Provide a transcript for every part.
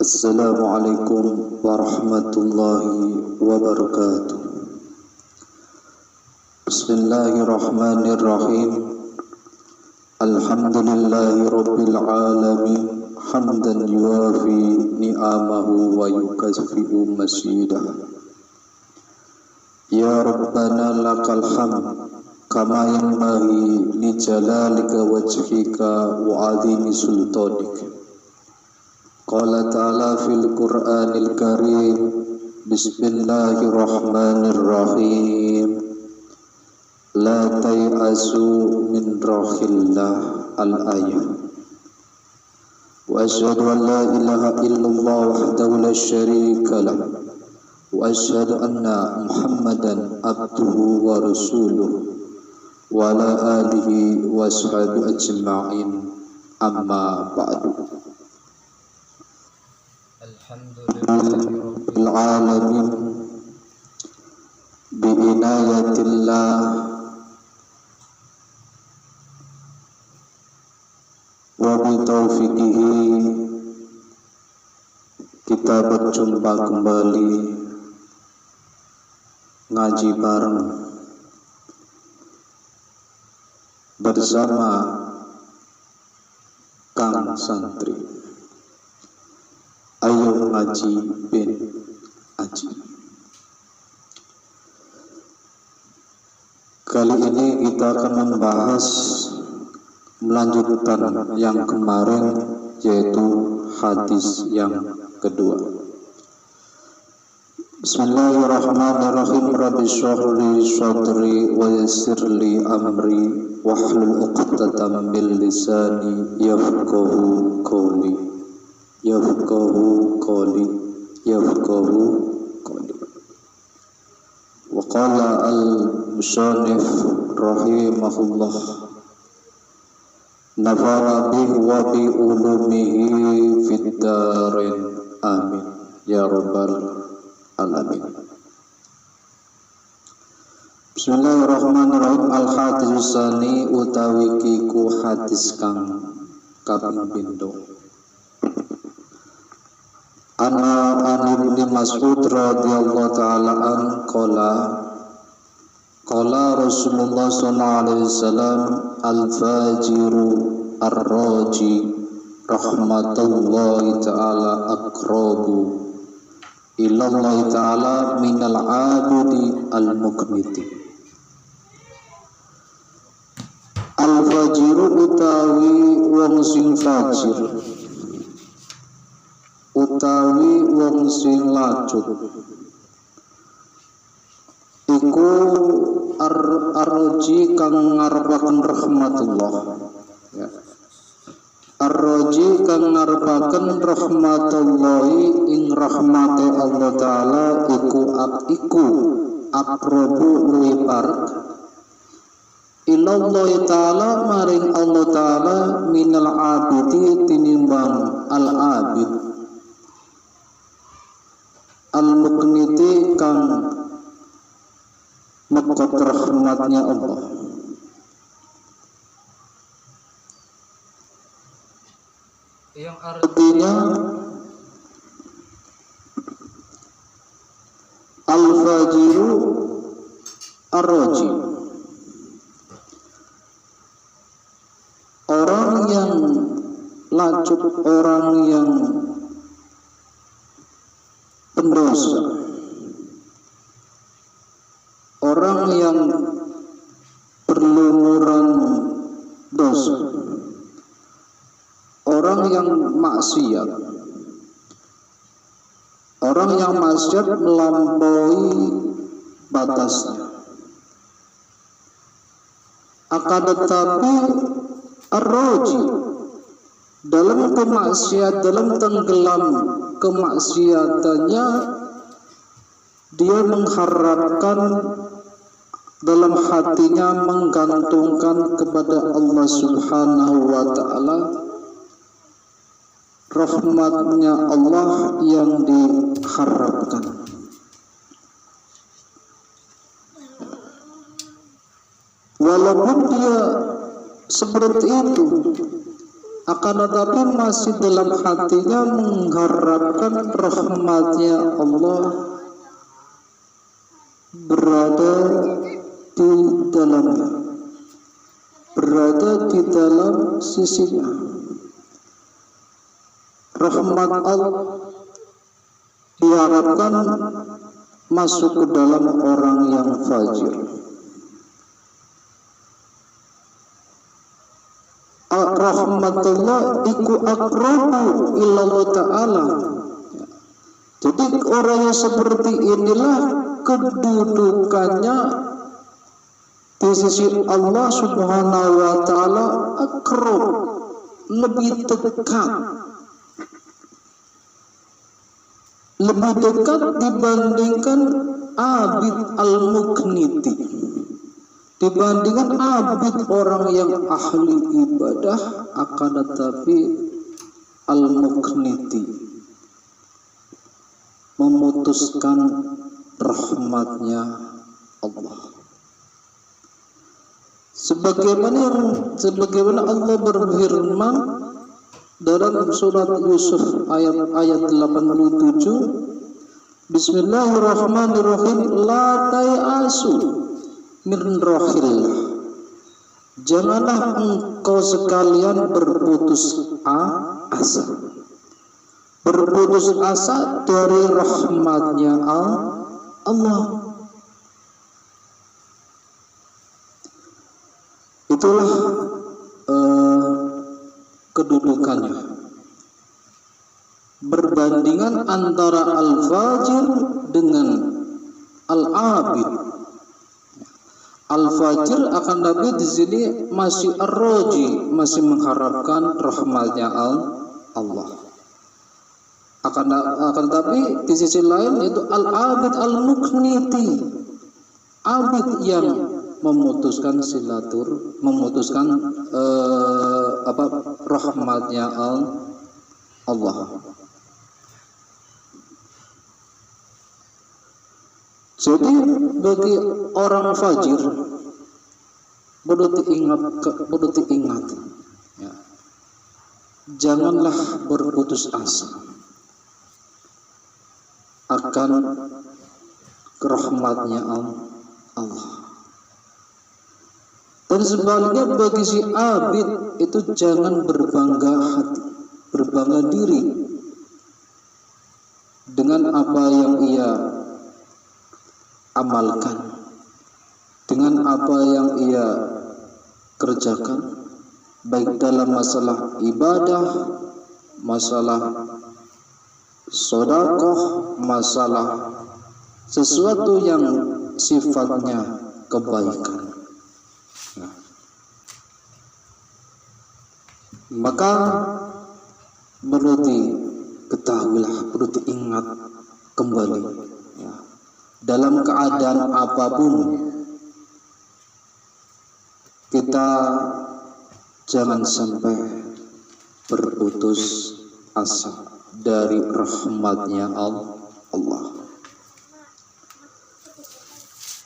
Assalamualaikum warahmatullahi wabarakatuh. Bismillahirrahmanirrahim. Alhamdulillahi rabbil alamin. Hamdan yuafi ni'amahu wa yukazzi'u masidah. Ya Rabbana lakal hamd kama yanbaghi li jalalika wajhika wa 'azimi sultanik. Qala ta'ala fil Qur'anil Karim. Bismillahirrahmanirrahim. La tay'asu min rahillah. Al-ayah. Wa asyhadu an la ilaha illallah wahdahu la syarika lah. Wa asyhadu anna Muhammadan abduhu wa rasuluh wa ala alihi wa ashabihi ajma'in. Amma ba'du. Alhamdulillahirabbil alamin bi inayatillah wa bi taufiqihi kita berjumpa kembali ngaji bareng bersama Kang Santri. Ayo ngaji bin aji. Kali ini kita akan membahas melanjutkan yang kemarin, yaitu hadis yang kedua. Bismillahirrahmanirrahim. Rabbi shrah li sadri wa yassir li amri wahlul 'uqdatam min lisani yafqahu qawli. Yafqahu qawli. Wa qala al-musannif rahimahullah, nafa'ana bihi wa bi ulumihi fid darain amin ya rabbal alamin. Bismillahirrahmanirrahim. Al-hadis tsani utawi kiku hadis kang kaping pindho. Ana Ibnu Mas'ud radhiyallahu ta'ala an qala Rasulullah sallallahu alaihi wasallam al-fajiru ar-raji rahmatullahi ta'ala aqrabu ilallahi ta'ala minal 'abdi al-muqniti. Al-fajiru utawi wong sing fajir, utawi wong sing lacut, iku ar-raji kang ngarepaken rahmatullah, ya. Ar-raji kang ngarepaken rahmatullahi ing rahmate Allah taala iku aqrabu luwih parek ilallahi taala maring Allah taala minal abidi tinimbang al-abid al-muqniti kang mekot rahmatnya Allah. Yang artinya al-fajiru ar-raji, orang yang lacut, orang yang pendosa, orang yang berlumuran dosa, orang yang maksiat, orang yang maksiat melampaui batasnya. Akan tetapi ar-raji dalam kemaksiat, dalam tenggelam kemaksiatannya, dia mengharapkan dalam hatinya, menggantungkan kepada Allah Subhanahu wa ta'ala rahmatnya Allah yang diharapkan. Walaupun dia seperti itu, akan tetapi masih dalam hatinya mengharapkan rahmatnya Allah berada di dalamnya, berada di dalam sisinya. Rahmat Allah diharapkan masuk ke dalam orang yang fajir. Rahmatullah iku aqrabu ilallah ta'ala. Jadi orang yang seperti inilah kedudukannya di sisi Allah Subhanahu wa ta'ala aqrab, lebih dekat, lebih dekat dibandingkan abid al-mukniti, dibandingkan abid orang yang ahli ibadah, akan tetapi al-mukniti memutuskan rahmatnya Allah. Sebagaimana Allah berfirman dalam surat Yusuf ayat 87, Bismillahirrahmanirrahim, la tai'asu min rohillah, janganlah engkau sekalian berputus asa, berputus asa dari rahmatnya Allah. Itulah kedudukannya, berbandingan antara al-fajir dengan al-abid. Al-fajir akan tapi di sini masih ar-roji, masih mengharapkan rahmatnya Allah. Akan tapi di sisi lain itu al-abid al-mukniti, abid yang memutuskan rahmatnya Allah. Jadi bagi orang fajir perlu diingat, ya, janganlah berputus asa akan rahmatnya Allah. Dan sebaliknya bagi si abid itu jangan berbangga hati, berbangga diri dengan apa yang ia amalkan, dengan apa yang ia kerjakan, baik dalam masalah ibadah, masalah sedekah, masalah sesuatu yang sifatnya kebaikan. Maka perlu diketahuilah, perlu diingat kembali, ya, dalam keadaan apapun kita jangan sampai berputus asa dari rahmatnya Allah.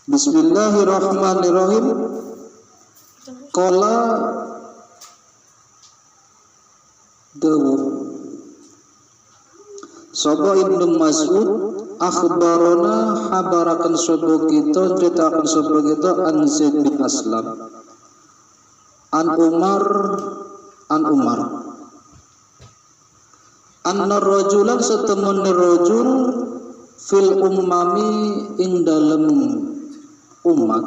Bismillahirrahmanirrahim. Qala dawuh sapa Ibnu Mas'ud, akhbarona habarakan sapa kita, ceritakan sapa kita an Zaid bin Aslam an Umar anna rajulan satamana rajul fil ummami ing dalem umat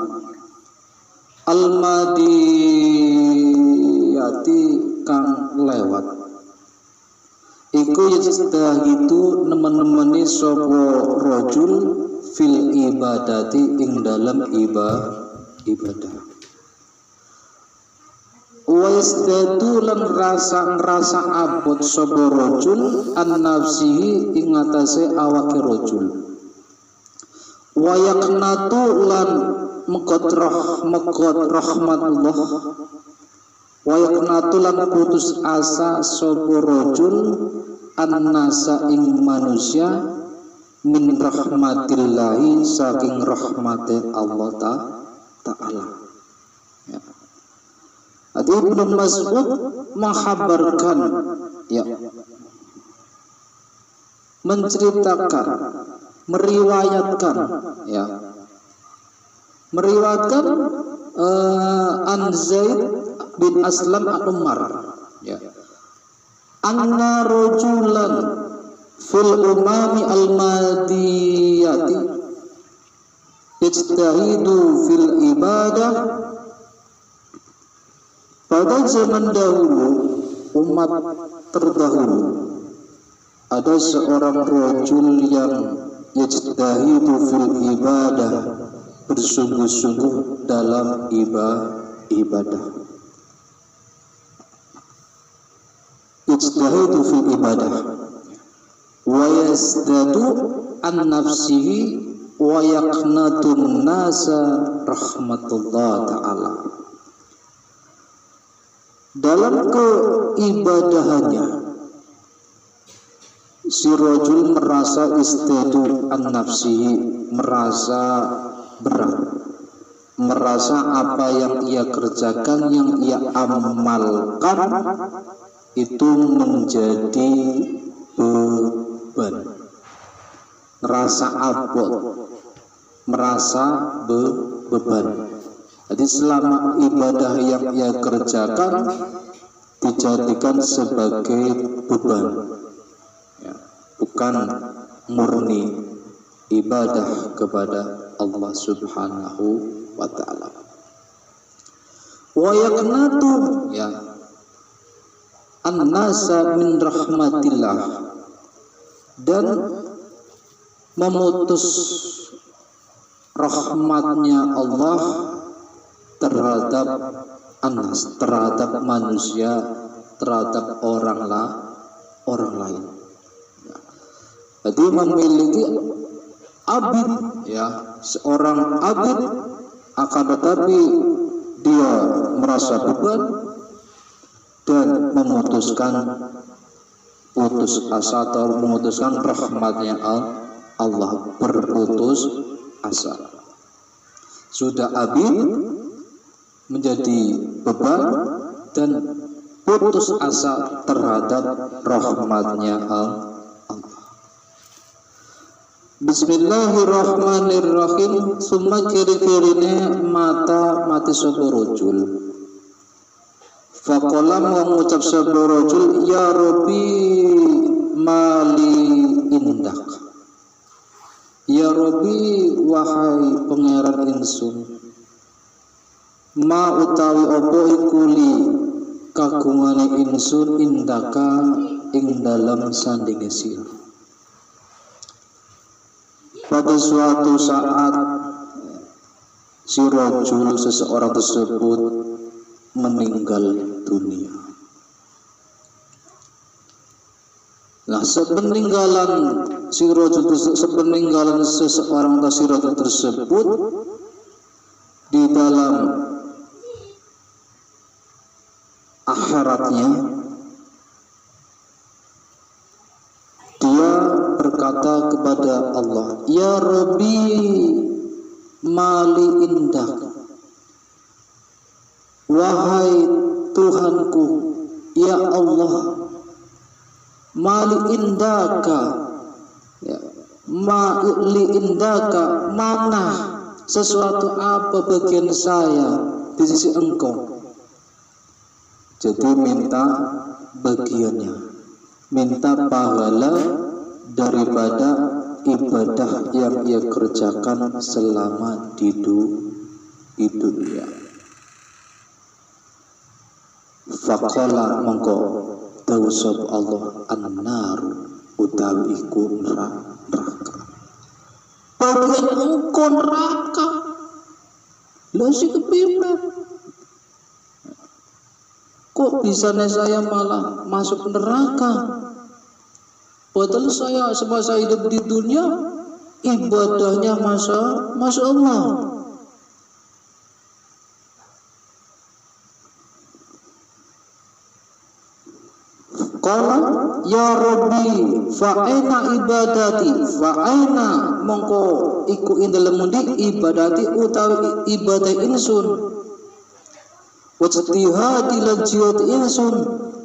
al-madiyati kang lewat iku yastahidu nemen-nemeni sapa rajul fil ibadati ing dalam ibadah wa yastadu lan rasa abot sapa rajul an nafsihi ing atase awake rajul wa yaqnatu lan mekot rahmatullah wa yaqnatu lan putus asa sapa rajul annasa ing manusia min rahmatillahi saking rahmate Allah Ta'ala, ya. Ibnu Mas'ud menghabarkan, ya, menceritakan, meriwayatkan, ya, meriwayatkan an Zaid bin Aslam Umar, ya, anna rajulan fil umami al-madiyati ijtahidu fil ibadah. Pada zaman dahulu, umat terdahulu, ada seorang rajul yang yajtahidu fil ibadah, bersungguh-sungguh dalam ibadah. Yajtahidu fil ibadah wa yazdadu an nafsihi wa yaqnatun nasa rahmatullah ta'ala. Dalam keibadahannya, si rajul merasa istadu an nafsihi, merasa berat, merasa apa yang ia kerjakan, yang ia amalkan itu menjadi beban, merasa abot, merasa beban. Jadi selama ibadah yang ia kerjakan dijadikan sebagai beban, ya, bukan murni ibadah kepada Allah Subhanahu wa ta'ala. Wa yaqnatu, ya, an-nasa min rahmatillah, dan memutus rahmatnya Allah terhadap anas, terhadap manusia, terhadap orang lain. Jadi memiliki abid, ya, seorang abid, akan tetapi dia merasa beban dan memutuskan putus asa atau memutuskan rahmatnya Allah, berputus asa. Sudah abid menjadi beban dan putus asa terhadap rahmatnya Allah. Bismillahirrahmanirrahim. Summa kiri-kirine mati sapa rajul. Faqala mengucap sapa rajul, ya Rabbi mali indak. Ya Rabbi, wahai pangeran ingsun, ma utawi apa iku li kagungane ingsun indaka ing dalam sandinge sira. Pada suatu saat si rajul, seseorang tersebut meninggal dunia. Nah, sepeninggalan si rajul, sepeninggalan seseorang atau si rajul tersebut, di dalam akhiratnya dia berkata kepada Allah, ya Rabbi mali indak, wahai Tuhanku, ya Allah, mali indaka, ya, mali indaka, mana sesuatu apa bagian saya di sisi Engkau. Jadi minta bagiannya, minta pahala daripada ibadah yang ia kerjakan selama di dunia. Faqala mongko dawu sapa Allah, an-nar utawi iku neraka. Bagian engkau neraka. Lah si kepiye? Kok bisanya saya malah masuk neraka? Padahal saya semasa hidup di dunia ibadahnya masya Allah. Qala ya Rabbi fa'aina ibadati, fa'aina mongko iku ing dalem mundi ibadati utawi ibadah ingsun. wajtihadi lan jihad insun.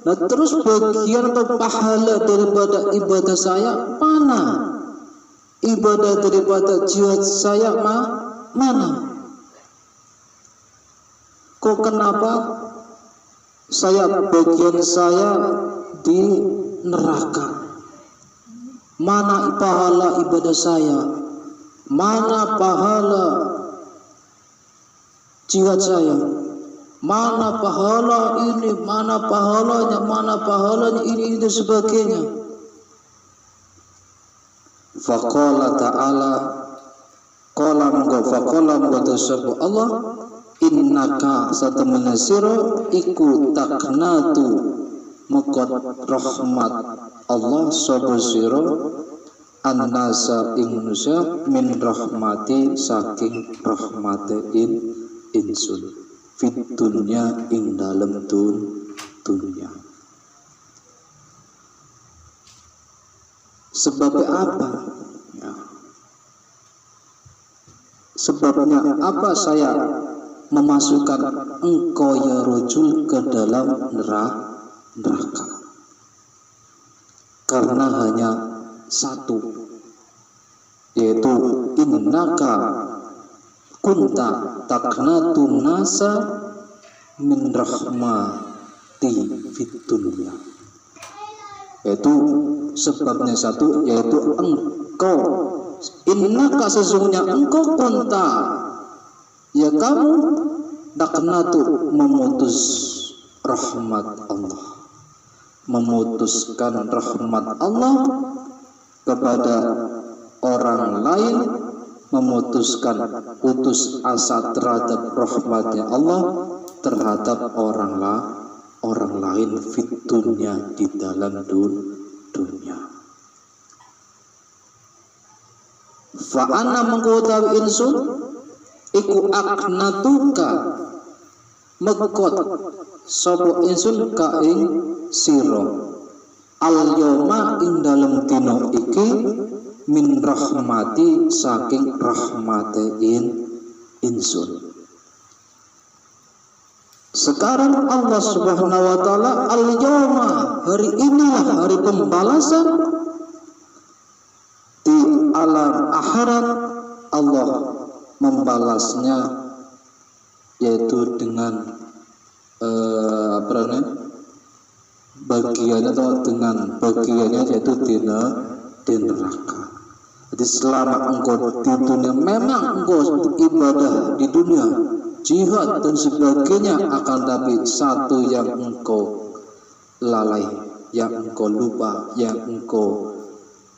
Nah terus bagian atau pahala daripada ibadah saya mana? Ibadah daripada jihad saya mana? Kok kenapa bagian saya di neraka? Mana pahala ibadah saya? Mana pahala jihad saya? Mana pahala ini? Mana pahalanya ini dan sebagainya. Faqala ta'ala, qala mengatakan Allah, innaka satamana sira iku taknatu mekot rahmat Allah sapa sira annasa ing manusia min rahmati saking rahmate insun fit dunya ing dalem dunya. Sebabnya apa? Ya. Sebabnya apa saya memasukkan engkau ya rajul ke dalam neraka? Karena hanya satu, yaitu innaka kunta taknatun nasa min rahmati fid dunya. Yaitu sebabnya satu, yaitu engkau, innaka sesungguhnya engkau kunta, ya kamu taknatu memutus rahmat Allah, memutuskan rahmat Allah kepada orang lain, memutuskan putus asa terhadap rahmatnya Allah terhadap orang lain fit dunya di dalam dunia. Fa ana mengkotawi insun iku aknatuka mekot sapa insun ka ing sira al yauma ing dalem dina iki min rahmati saking rahmate insun. Sekarang Allah Subhanahu wa taala al-yauma, hari inilah hari pembalasan di alam akhirat. Allah membalasnya yaitu dengan bagiannya atau dengan bagiannya yaitu di neraka. Jadi selama engkau di dunia memang engkau ibadah di dunia, jihad dan sebagainya, akan tapi satu yang engkau lalai, yang engkau lupa, yang engkau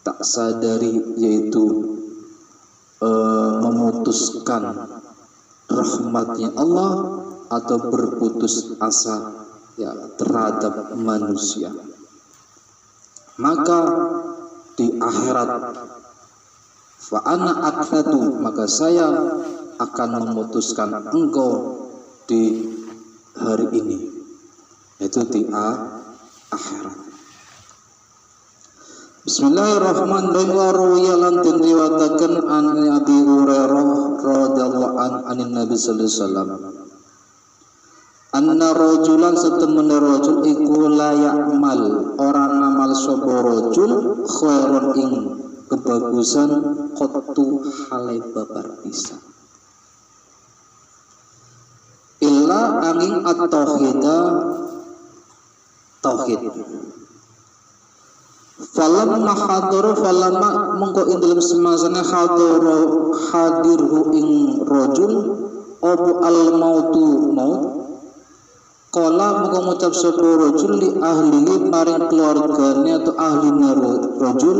tak sadari, yaitu memutuskan rahmatnya Allah atau berputus asa ya terhadap manusia. Maka di akhirat fa ana aknatu, maka saya akan memutuskan engkau di hari ini, yaitu di akhirat. Bismillahirrahmanirrahim. Wa ruwiyalan den riwayataken an Abi Hurairah radhiyallahu anin Nabi sallallahu alaihi wasallam anna rajulan satemene rajul iku la ya'mal, ora ngamal sapa rajul khairon ing kebagusan qattu halai babar pisan illa angin at-tauhida tauhid. Falamma hadara, falamma mongko ing dalem semasane hadara hadirhu ing rajul opo al mautu maut, kala mongko ngucap sapa rajul li ahlihi maring keluargane atau ahline rajul,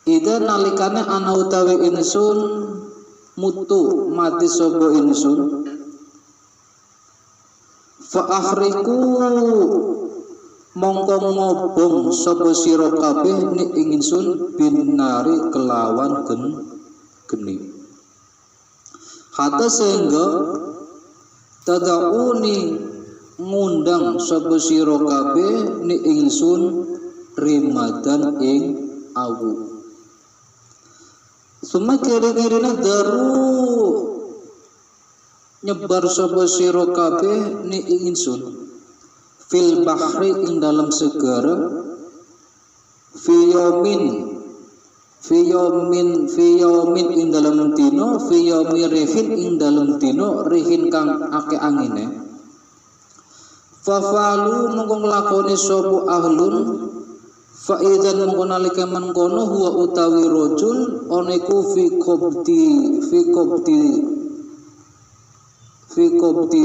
ida nalikane ana utawi insun mutu mati sapa insun, fa akhriku mongko ngobong sapa sira kabeh ning ingsun binari kelawan geni. Hatta sehingga tadauni ngundang sapa sira kabeh ning ingsun rimadan ing awu. Suma kira-kirane daru nyebar sapa sira kabeh ni ing ingsun fil bahri ing dalam segara fiyomin ing dalam dino fiyomi rihin ing dalam dino rihin kang ake angine fafalu mongko nglakoni sapa ahlun faidan mongko nalika mengkono huwa utawi rajul oneku fi qabdi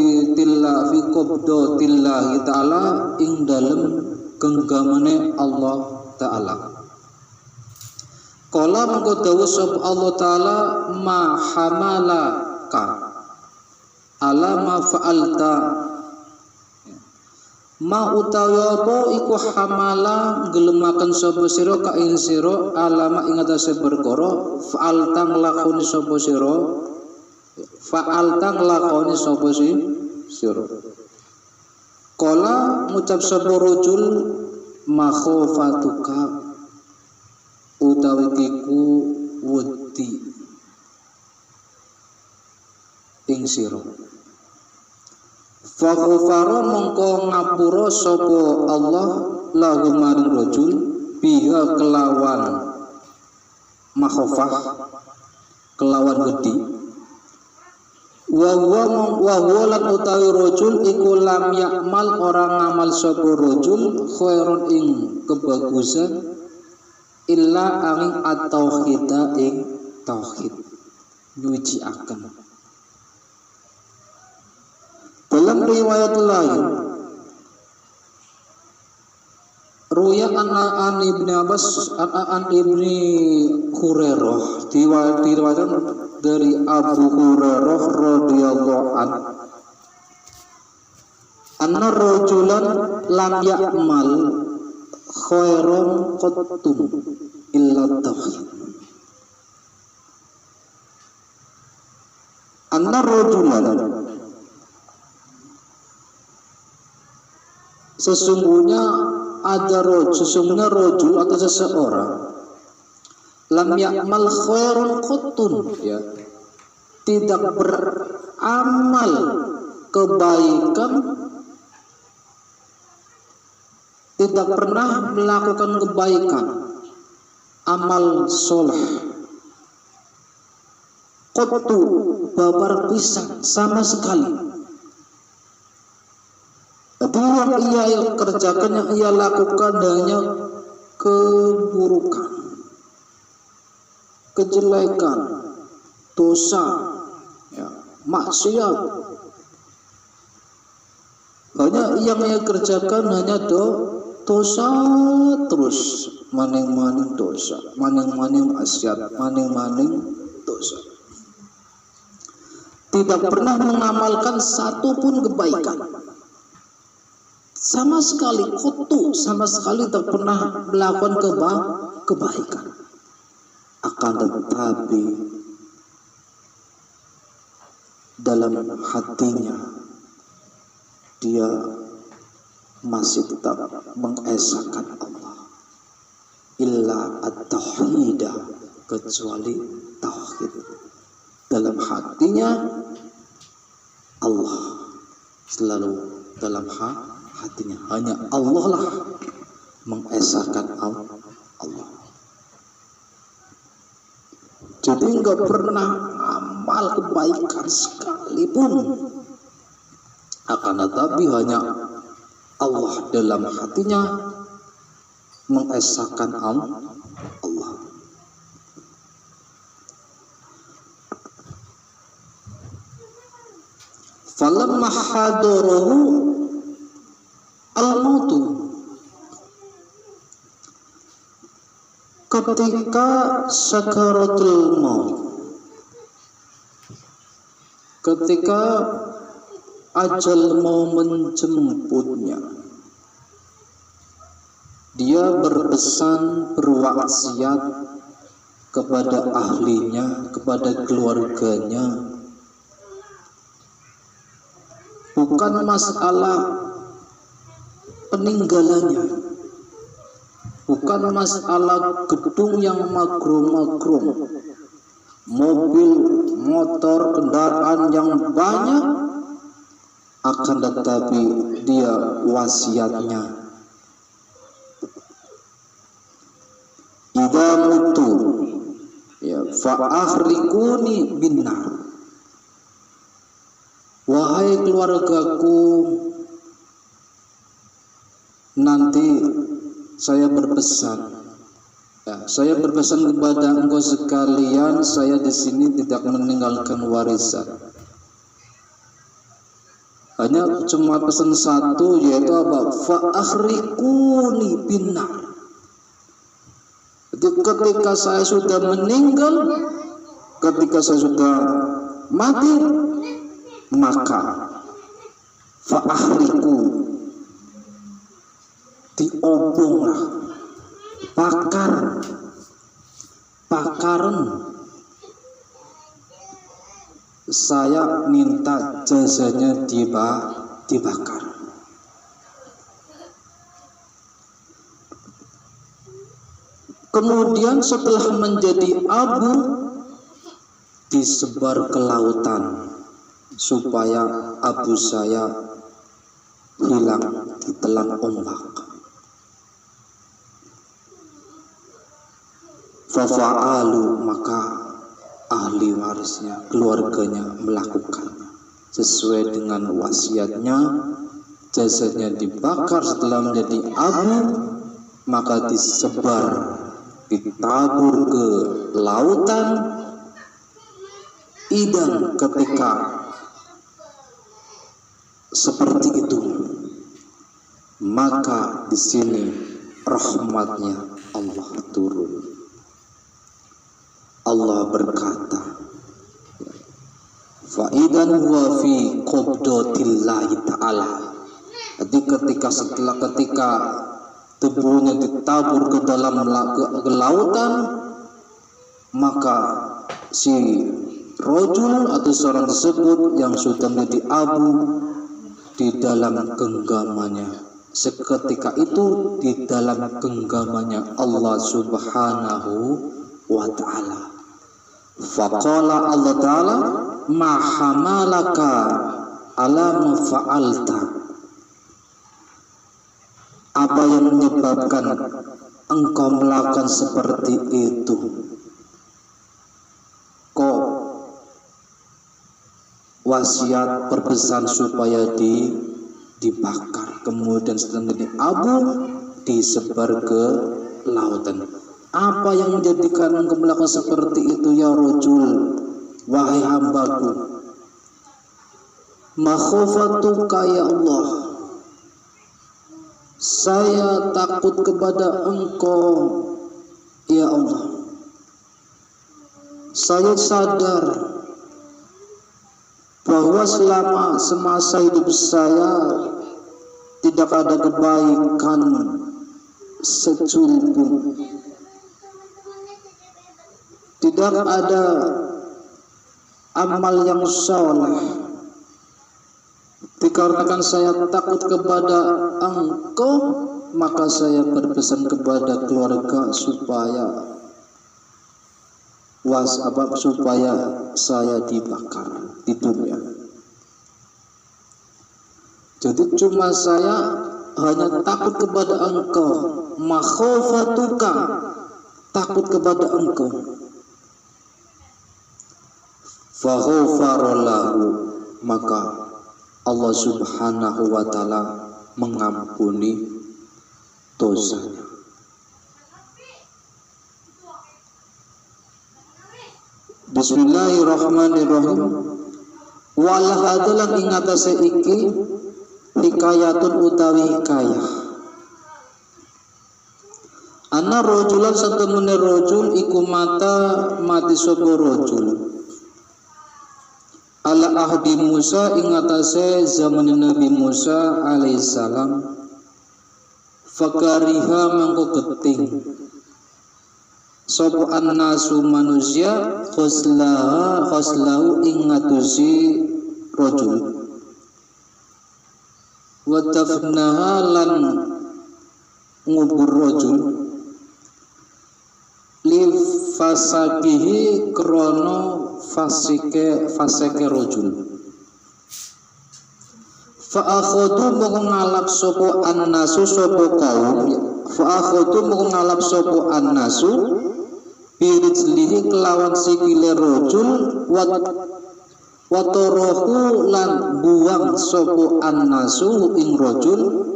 tillahi ta'ala ing dalem genggamane Allah ta'ala. Kala mengko dawuh sapa Allah ta'ala ma hamalaka ala ma fa'alta ma utawi apa iku hamala ngelemaken sapa sira ka ing sira alama ing atase perkara fa'alta nglakoni sapa sira kala ngucap sapa rajul makhofatuka utawi iku wedi ing sira faghfara mongko ngapura sapa Allah lahu maring rajul biha kelawan makhofah kelawan wedi wa huwa lan utawi rajul iku lam yakmal orang ngamal sapa rajul khairon ing kebagusan illa angin at-tauhida ing tauhid nyuci akan. Dalam riwayat lain Ruya an Ibni Abbas an Ibni Hurairah diriwayatkan dari Abu Hurairah radhiyallahu anhu anna rajulan lam ya'mal khairan qattun illa tauhid. Anna rajulan sesungguhnya rajul atau seseorang lam ya'mal khairan qattun ya tidak beramal kebaikan, tidak pernah melakukan kebaikan, amal soleh qattu babar pisang sama sekali. Yang ia kerjakan, yang ia lakukan hanya keburukan, kejelekan, dosa, ya, maksiat. Hanya yang ia kerjakan hanya dosa terus, maning-maning dosa, maning-maning maksiat, maning-maning dosa. Tidak pernah mengamalkan satupun kebaikan. Sama sekali kutu, sama sekali tak pernah melakukan kebaikan. Akan tetapi dalam hatinya dia masih tetap mengesahkan Allah. Illa at-tauhidah, kecuali tauhid. Dalam hatinya Allah selalu dalam hatinya, hanya Allah lah mengesahkan Allah. Jadi enggak pernah amal kebaikan sekalipun, akan tetapi hanya Allah dalam hatinya mengesahkan Allah. Falamma hadarahu al-mautu, ketika sakaratul maut, ketika ajal mau menjemputnya, dia berpesan berwasiat kepada ahlinya, kepada keluarganya. Bukan masalah peninggalannya, bukan masalah gedung yang makrum-makrum, mobil, motor, kendaraan yang banyak, akan tetapi dia wasiatnya, idza mutu ya fa akhriquni binnar, wahai keluargaku, nanti saya berpesan, saya berpesan kepada engkau sekalian, saya di sini tidak meninggalkan warisan. Hanya cuma pesan satu, yaitu apa? Fa akhriquni binnar. Jadi ketika saya sudah meninggal, ketika saya sudah mati, maka fa akhriqu, diobonglah, bakaran, saya minta jasanya dibakar. Kemudian setelah menjadi abu, disebar ke lautan supaya abu saya hilang ditelan ombak. Fafa'alu, maka ahli warisnya, keluarganya melakukannya sesuai dengan wasiatnya. Jasadnya dibakar setelah menjadi abu, maka disebar, ditabur ke lautan. Idan ketika seperti itu, maka di sini rahmatnya Allah turun. Allah berkata, fa'idan huwa fi qabdatillahi ta'ala. Jadi ketika tubuhnya ditabur ke dalam ke lautan, maka si rojul atau seorang tersebut yang sudah menjadi abu di dalam genggamannya, seketika itu di dalam genggamannya Allah Subhanahu wa ta'ala. Faqala Allah ta'ala, ma hamalaka ala ma fa'alta, apa yang menyebabkan engkau melakukan seperti itu? Kok wasiat berpesan supaya dibakar, kemudian setelah menjadi abu disebar ke lautan? Apa yang menjadikan engkau melakukan seperti itu ya rajul, wahai hambaku? Makhofatuka ya Allah, saya takut kepada engkau ya Allah. Saya sadar bahwa selama semasa hidup saya tidak ada kebaikan securi pun, tidak ada amal yang saleh. Dikarenakan saya takut kepada engkau, maka saya berpesan kepada keluarga supaya saya dibakar di dunia. Jadi cuma saya hanya takut kepada engkau, makhofatuka, takut kepada engkau. Faghfarolahu, maka Allah Subhanahu wa ta'ala mengampuni dosanya. Bismillahirrahmanirrahim. Wal hadalan ingatase iki hikayatun utawi hikayah. Ana rajulan satemene rajul iku mati sapa rajul. Ala ahdi Musa ingatase zaman Nabi Musa alaihissalam. Fakariha mangko geting sopo annasu manusia khoslahu ingatusi rojul watafnaha lan ngubur rojul fasakihi krono fasike rojul. Fa'akhudu moko ngalap sopo annasu sopo kaum. Fa'akhudu moko ngalap sopo annasu birijlihi kelawan sikile rojul watorohu lan buang sopo annasu ing rojul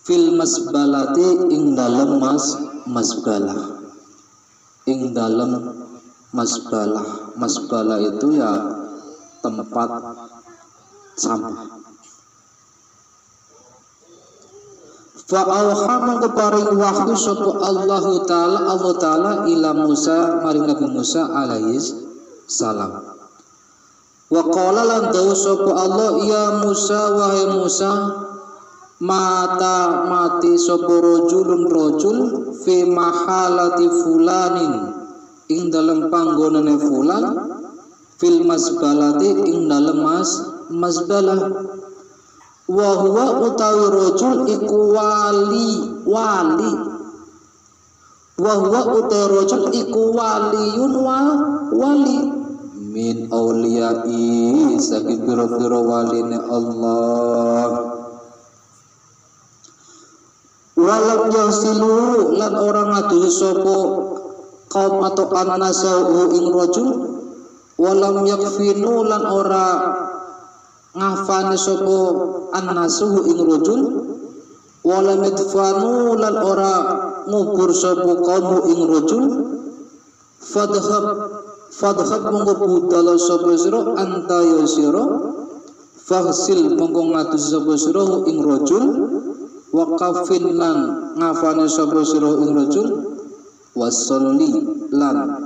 fil masbalati ing dalem masbalah. Ing dalem masbalah. Masbalah itu ya tempat sampah. Fa'auha mengkeparing wahyu sopo Allah Ta'ala ila Musa maring Nabi Musa alaihi salam. Wa qala lan dawu sopo Allah ya Musa wahai Musa mati sopo rojul fi mahalati fulanin ing dalem panggonane fulan fil masbalati ing dalem masbalah. Wa huwa utawi rajul iku wali wa huwa utawi rajul iku waliyun wali min auliyai saking pira-pira waline Allah. Walam yasilu lan orang ngadu sapa kaum atau anasau ing rajul walam yakfinu lan ora ngafane sapa annasuhu ing rajul wala midfanu lan ora ngubur sapa kaum ing rajul fadhhab monggo budal sapa sira anta ya sira faghsil monggo ngatus sapa sira ing rajul wa kafin lan ngafane sapa sira ing rajul wasolli lan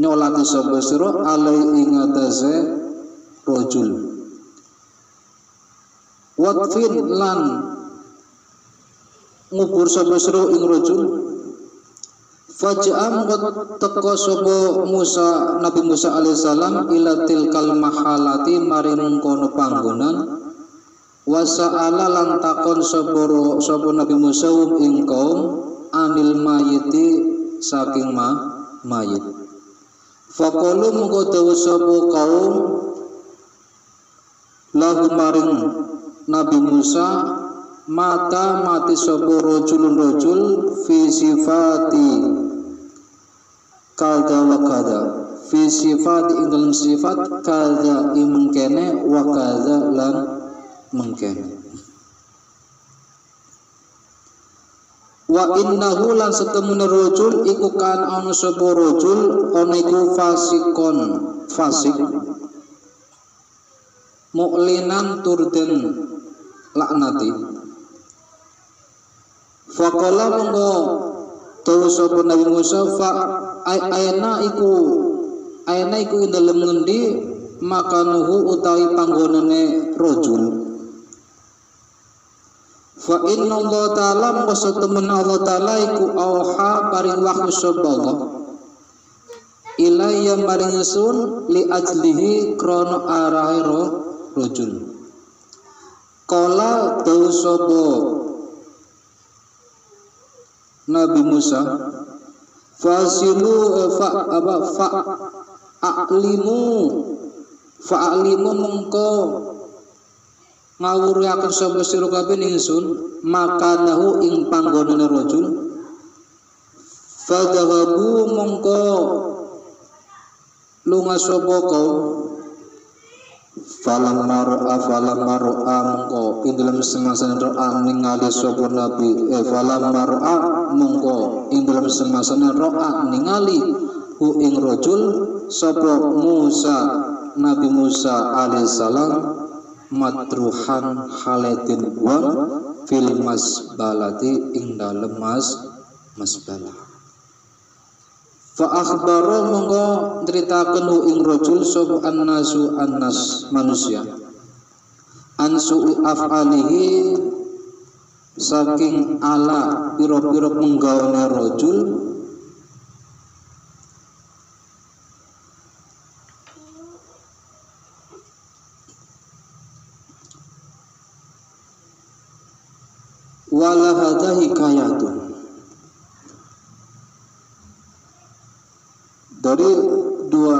nyolati sapa sira alai ing atase rajul watfin lan ngubur sapa sira ing rajul faj'am teka sapa Musa Nabi Musa alaihissalam ila tilkal mahalati maring kono panggonan wasa'ala lan takon sapa Nabi Musa ing kaum anil mayiti saking mayit faqalu mengko dawu sapa kaum lahu maring Nabi Musa mati sapa rajul fi sifati kada wa kada fi sifati ing dalam sifat kada imengkene wa kada lan mengkene wa innahu lan setemune rajul iku kan ana sapa rajul ana iku fasik mu'linan turden laknati faqala monggo dawu sapa Nabi Musa fa ayna iku ing dalem ngendi makanuhu utawi panggonane rajul fa inna Allah ta'ala monggo temen Allah ta'ala iku auha paring wahyu sapa Allah ilayya maring sun li ajlihi krana arahe rajul qala dawu sapa Nabi Musa fa'alimu mengko ngawuraken sapa sira kabeh ingsun makanahu ing panggonane rajul fadhahabu mengko lunga sapa kaum falam mar'a mongko ing dalem semasane ro'a ningali sapa nabi falam mar'a mongko ing dalem semasane ro'a ningali hu ing rajul sapa Musa Nabi Musa alaihissalam matruhan halatin wa fil masbalati ing dalem masbalah fa akhbaro monggo nceritaken ing rajul sapa annas manusia ansu afalihi saking ala pira-pira penggawane rajul wala hadza hikayatun Dari dua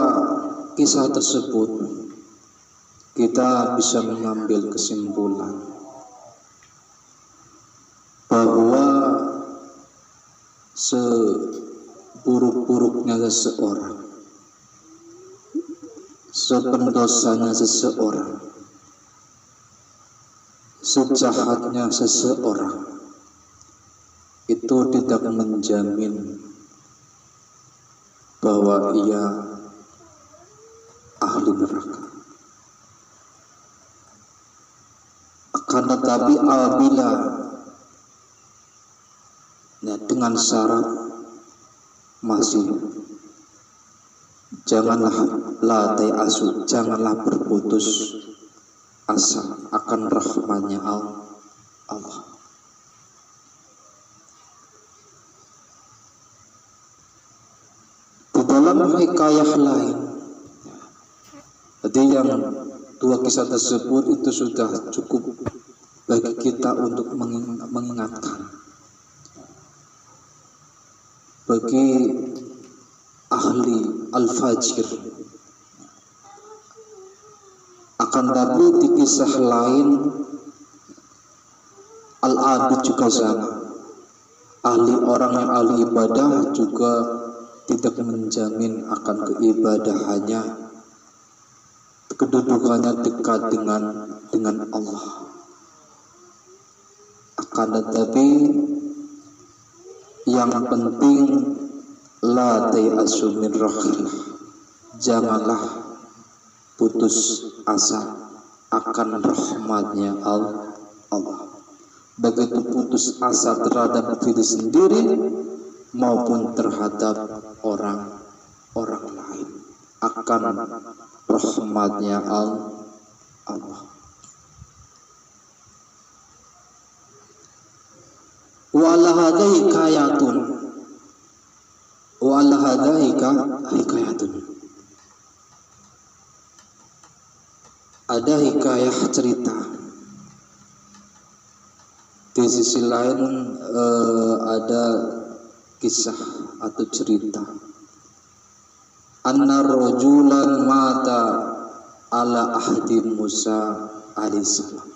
kisah tersebut kita bisa mengambil kesimpulan bahwa seburuk-buruknya seseorang, sependosanya seseorang, sejahatnya seseorang, itu tidak menjamin bahwa ia ahli neraka. Akan tetapi apabila dengan syarat masih janganlah latai asu, janganlah berputus asa akan rahmatnya Allah. Di dalam hikayah lain, jadi yang dua kisah tersebut itu sudah cukup bagi kita untuk mengingatkan bagi ahli al-fajir. Akan tapi di kisah lain al-abid juga sama, ahli orang yang ahli ibadah juga tidak menjamin akan keibadahannya, kedudukannya dekat dengan Allah. Akan tetapi yang penting la ta'asu min rahmatillah, janganlah putus asa akan rahmatnya Allah. Begitu putus asa terhadap diri sendiri maupun terhadap orang lain akan rahmatnya Allah. Wa ala hadai hikayatun, wa ala hadai hikayatun. Ada hikayah cerita. Di sisi lain ada kisah atau cerita. Anna rajulan mata ala ahdi Musa alaihissalam.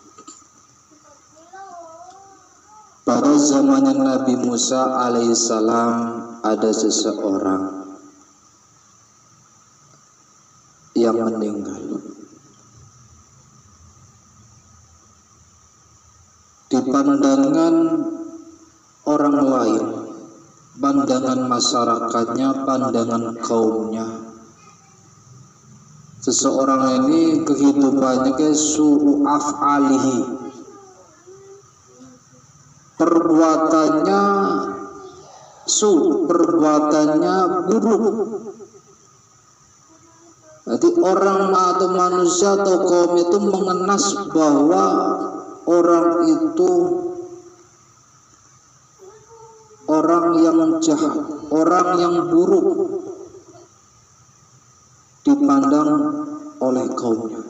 Pada zamannya Nabi Musa alaihissalam ada seseorang yang meninggal. Di pandangan orang lain, pandangan masyarakatnya, pandangan kaumnya, seseorang ini kehidupannya kayak su'u af'alihi, perbuatannya perbuatannya buruk. Jadi orang atau manusia atau kaum itu mengenas bahwa orang itu orang yang jahat, orang yang buruk dipandang oleh kaumnya.